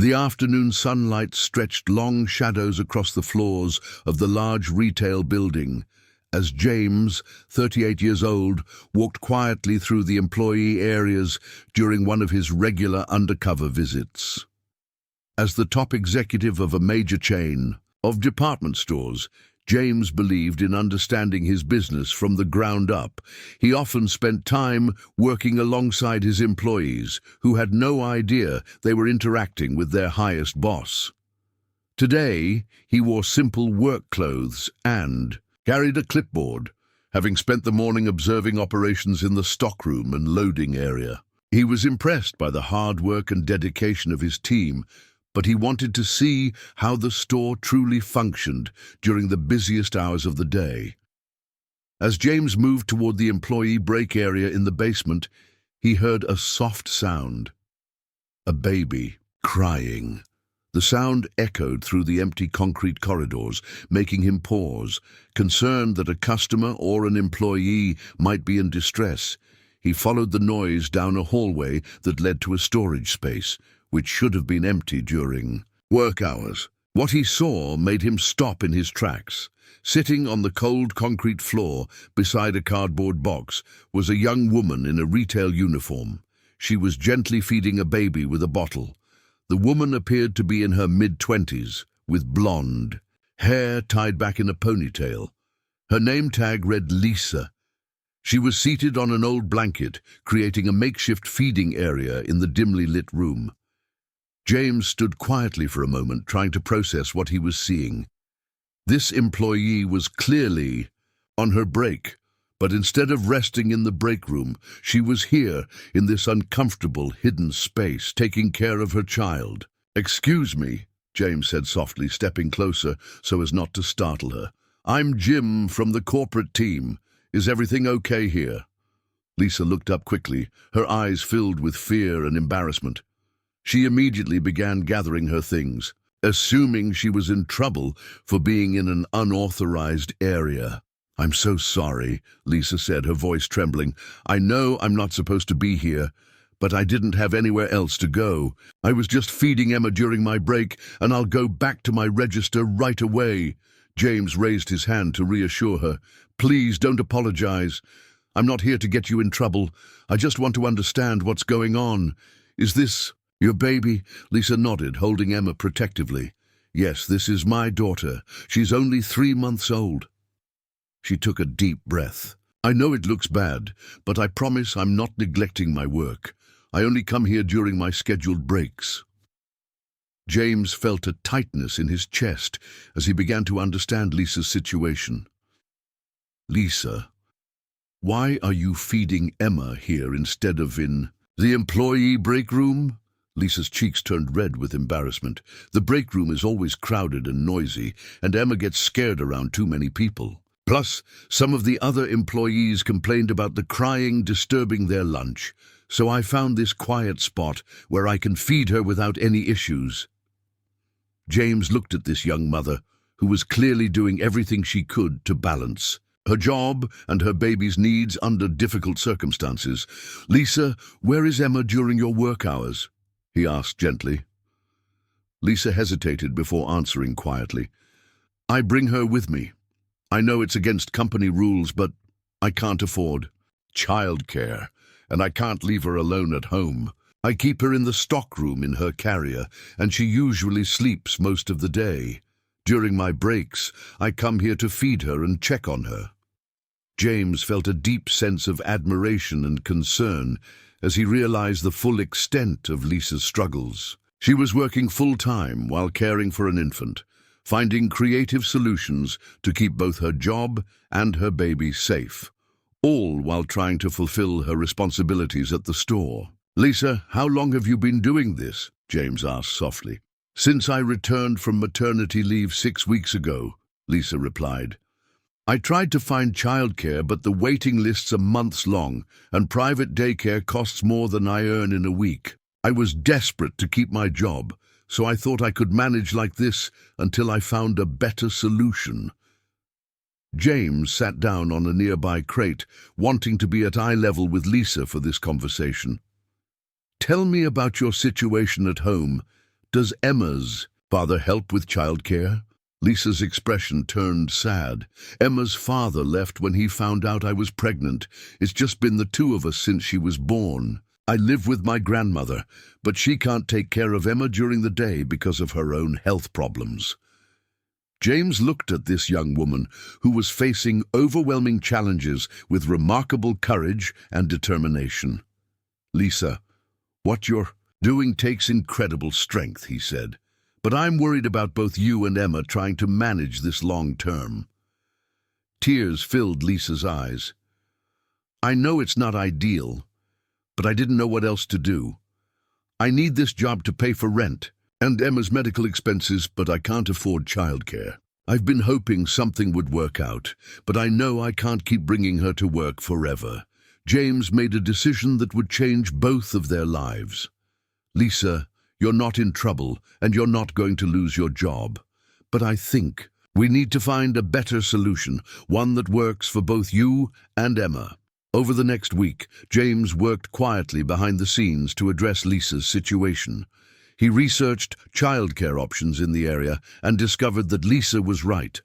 The afternoon sunlight stretched long shadows across the floors of the large retail building, as James, 38 years old, walked quietly through the employee areas during one of his regular undercover visits. As the top executive of a major chain of department stores, James believed in understanding his business from the ground up. He often spent time working alongside his employees, who had no idea they were interacting with their highest boss. Today, he wore simple work clothes and carried a clipboard, having spent the morning observing operations in the stockroom and loading area. He was impressed by the hard work and dedication of his team, but he wanted to see how the store truly functioned during the busiest hours of the day. As James moved toward the employee break area in the basement, he heard a soft sound. A baby crying. The sound echoed through the empty concrete corridors, making him pause, concerned that a customer or an employee might be in distress. He followed the noise down a hallway that led to a storage space, which should have been empty during work hours. What he saw made him stop in his tracks. Sitting on the cold concrete floor beside a cardboard box was a young woman in a retail uniform. She was gently feeding a baby with a bottle. The woman appeared to be in her mid-20s, with blonde hair tied back in a ponytail. Her name tag read Lisa. She was seated on an old blanket, creating a makeshift feeding area in the dimly lit room. James stood quietly for a moment, trying to process what he was seeing. This employee was clearly on her break, but instead of resting in the break room, she was here in this uncomfortable, hidden space, taking care of her child. "Excuse me," James said softly, stepping closer so as not to startle her. "I'm Jim from the corporate team. Is everything okay here?" Lisa looked up quickly, her eyes filled with fear and embarrassment. She immediately began gathering her things, assuming she was in trouble for being in an unauthorized area. "I'm so sorry," Lisa said, her voice trembling. "I know I'm not supposed to be here, but I didn't have anywhere else to go. I was just feeding Emma during my break, and I'll go back to my register right away." James raised his hand to reassure her. "Please don't apologize. I'm not here to get you in trouble. I just want to understand what's going on. Is this your baby?" Lisa nodded, holding Emma protectively. "Yes, this is my daughter. She's only 3 months old." She took a deep breath. "I know it looks bad, but I promise I'm not neglecting my work. I only come here during my scheduled breaks." James felt a tightness in his chest as he began to understand Lisa's situation. "Lisa, why are you feeding Emma here instead of in the employee break room?" Lisa's cheeks turned red with embarrassment. "The break room is always crowded and noisy, and Emma gets scared around too many people. Plus, some of the other employees complained about the crying disturbing their lunch, so I found this quiet spot where I can feed her without any issues." James looked at this young mother, who was clearly doing everything she could to balance her job and her baby's needs under difficult circumstances. "Lisa, where is Emma during your work hours?" he asked gently. Lisa hesitated before answering quietly. "I bring her with me. I know it's against company rules, but I can't afford childcare, and I can't leave her alone at home. I keep her in the stockroom in her carrier, and she usually sleeps most of the day. During my breaks, I come here to feed her and check on her." James felt a deep sense of admiration and concern as he realized the full extent of Lisa's struggles. She was working full-time while caring for an infant, finding creative solutions to keep both her job and her baby safe, all while trying to fulfill her responsibilities at the store. "Lisa, how long have you been doing this?" James asked softly. "Since I returned from maternity leave 6 weeks ago," Lisa replied. "I tried to find childcare, but the waiting lists are months long, and private daycare costs more than I earn in a week. I was desperate to keep my job, so I thought I could manage like this until I found a better solution." James sat down on a nearby crate, wanting to be at eye level with Lisa for this conversation. "Tell me about your situation at home. Does Emma's father help with childcare? Lisa's expression turned sad. Emma's father left when he found out I was pregnant. It's just been the two of us since she was born. I live with my grandmother, but she can't take care of Emma during the day because of her own health problems. James looked at this young woman who was facing overwhelming challenges with remarkable courage and determination. Lisa, what you're doing takes incredible strength, he said. But I'm worried about both you and Emma trying to manage this long term. Tears filled Lisa's eyes. I know it's not ideal, but I didn't know what else to do. I need this job to pay for rent and Emma's medical expenses, but I can't afford childcare. I've been hoping something would work out, but I know I can't keep bringing her to work forever. James made a decision that would change both of their lives. Lisa, you're not in trouble, and you're not going to lose your job. But I think we need to find a better solution, one that works for both you and Emma. Over the next week, James worked quietly behind the scenes to address Lisa's situation. He researched childcare options in the area and discovered that Lisa was right.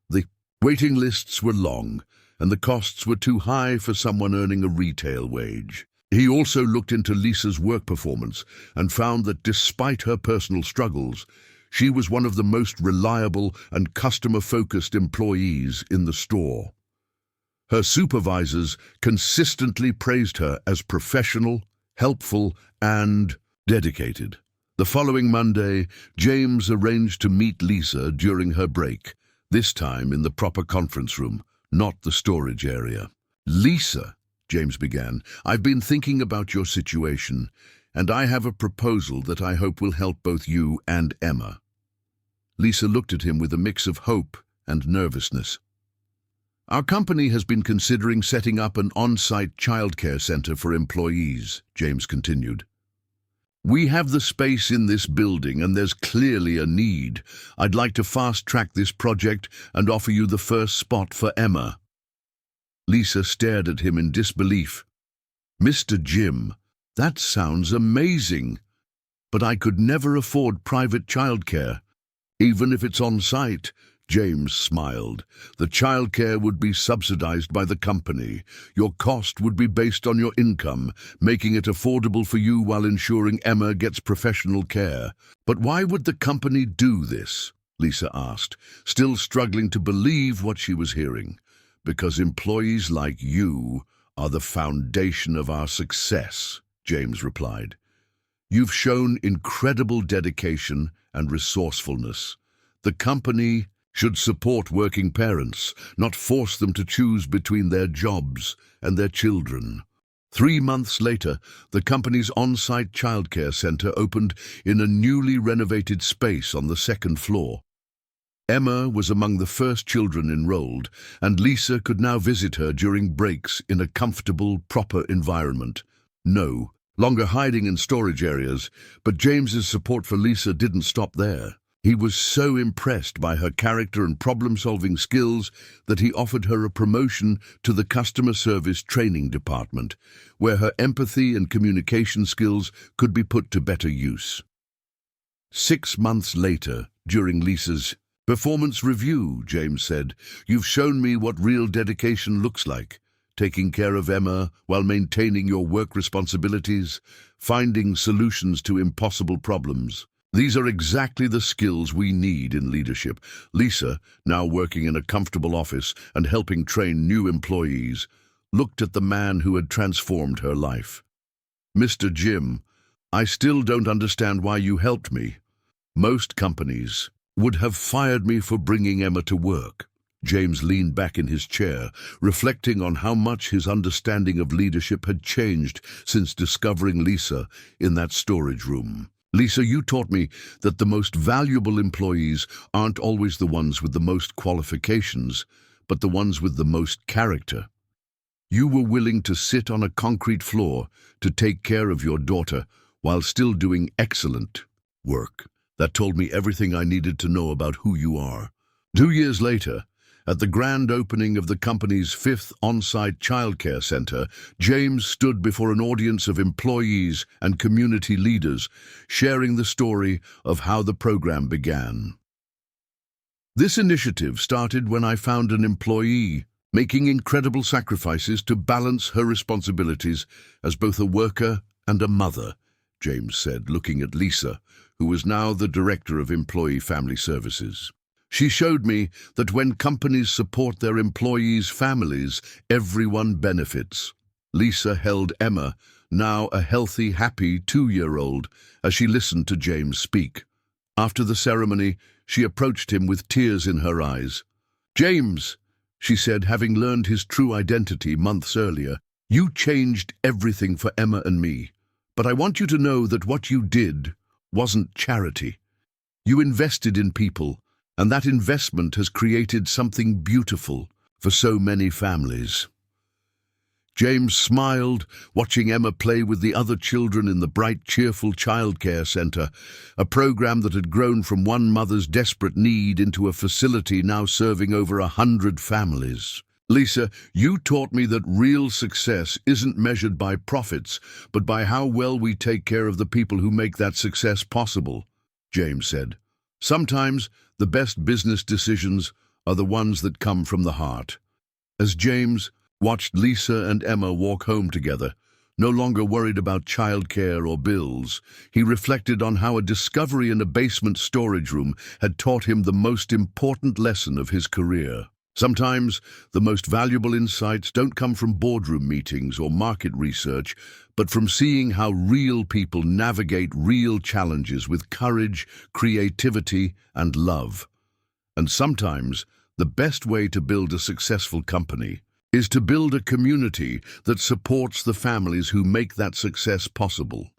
The waiting lists were long, and the costs were too high for someone earning a retail wage. He also looked into Lisa's work performance and found that despite her personal struggles, she was one of the most reliable and customer-focused employees in the store. Her supervisors consistently praised her as professional, helpful, and dedicated. The following Monday, James arranged to meet Lisa during her break, this time in the proper conference room, not the storage area. Lisa, James began, I've been thinking about your situation, and I have a proposal that I hope will help both you and Emma. Lisa looked at him with a mix of hope and nervousness. Our company has been considering setting up an on-site childcare center for employees, James continued. We have the space in this building and there's clearly a need. I'd like to fast-track this project and offer you the first spot for Emma. Lisa stared at him in disbelief. Mr. Jim, that sounds amazing. But I could never afford private childcare. Even if it's on-site, James smiled. The childcare would be subsidized by the company. Your cost would be based on your income, making it affordable for you while ensuring Emma gets professional care. But why would the company do this? Lisa asked, still struggling to believe what she was hearing. Because employees like you are the foundation of our success, James replied. You've shown incredible dedication and resourcefulness. The company should support working parents, not force them to choose between their jobs and their children. 3 months later, the company's on-site childcare center opened in a newly renovated space on the 2nd floor. Emma was among the first children enrolled, and Lisa could now visit her during breaks in a comfortable, proper environment. No longer hiding in storage areas, but James's support for Lisa didn't stop there. He was so impressed by her character and problem-solving skills that he offered her a promotion to the customer service training department, where her empathy and communication skills could be put to better use. 6 months later, during Lisa's performance review, James said, "You've shown me what real dedication looks like. Taking care of Emma while maintaining your work responsibilities, finding solutions to impossible problems. These are exactly the skills we need in leadership." Lisa, now working in a comfortable office and helping train new employees, looked at the man who had transformed her life. "Mr. Jim, I still don't understand why you helped me. Most companies would have fired me for bringing Emma to work." James leaned back in his chair, reflecting on how much his understanding of leadership had changed since discovering Lisa in that storage room. "Lisa, you taught me that the most valuable employees aren't always the ones with the most qualifications, but the ones with the most character. You were willing to sit on a concrete floor to take care of your daughter while still doing excellent work. That told me everything I needed to know about who you are." 2 years later, At the grand opening of the company's 5th on-site childcare center, James stood before an audience of employees and community leaders, sharing the story of how the program began. This initiative started when I found an employee making incredible sacrifices to balance her responsibilities as both a worker and a mother, James said, looking at Lisa, who was now the Director of Employee Family Services. She showed me that when companies support their employees' families, everyone benefits. Lisa held Emma, now a healthy, happy 2-year-old, as she listened to James speak. After the ceremony, she approached him with tears in her eyes. "James," she said, having learned his true identity months earlier, "you changed everything for Emma and me. But I want you to know that what you did wasn't charity. You invested in people, and that investment has created something beautiful for so many families." James smiled, watching Emma play with the other children in the bright, cheerful childcare center, a program that had grown from one mother's desperate need into a facility now serving over 100 families. "Lisa, you taught me that real success isn't measured by profits, but by how well we take care of the people who make that success possible," James said. "Sometimes the best business decisions are the ones that come from the heart." As James watched Lisa and Emma walk home together, no longer worried about childcare or bills, he reflected on how a discovery in a basement storage room had taught him the most important lesson of his career. Sometimes the most valuable insights don't come from boardroom meetings or market research, but from seeing how real people navigate real challenges with courage, creativity, and love. And sometimes the best way to build a successful company is to build a community that supports the families who make that success possible.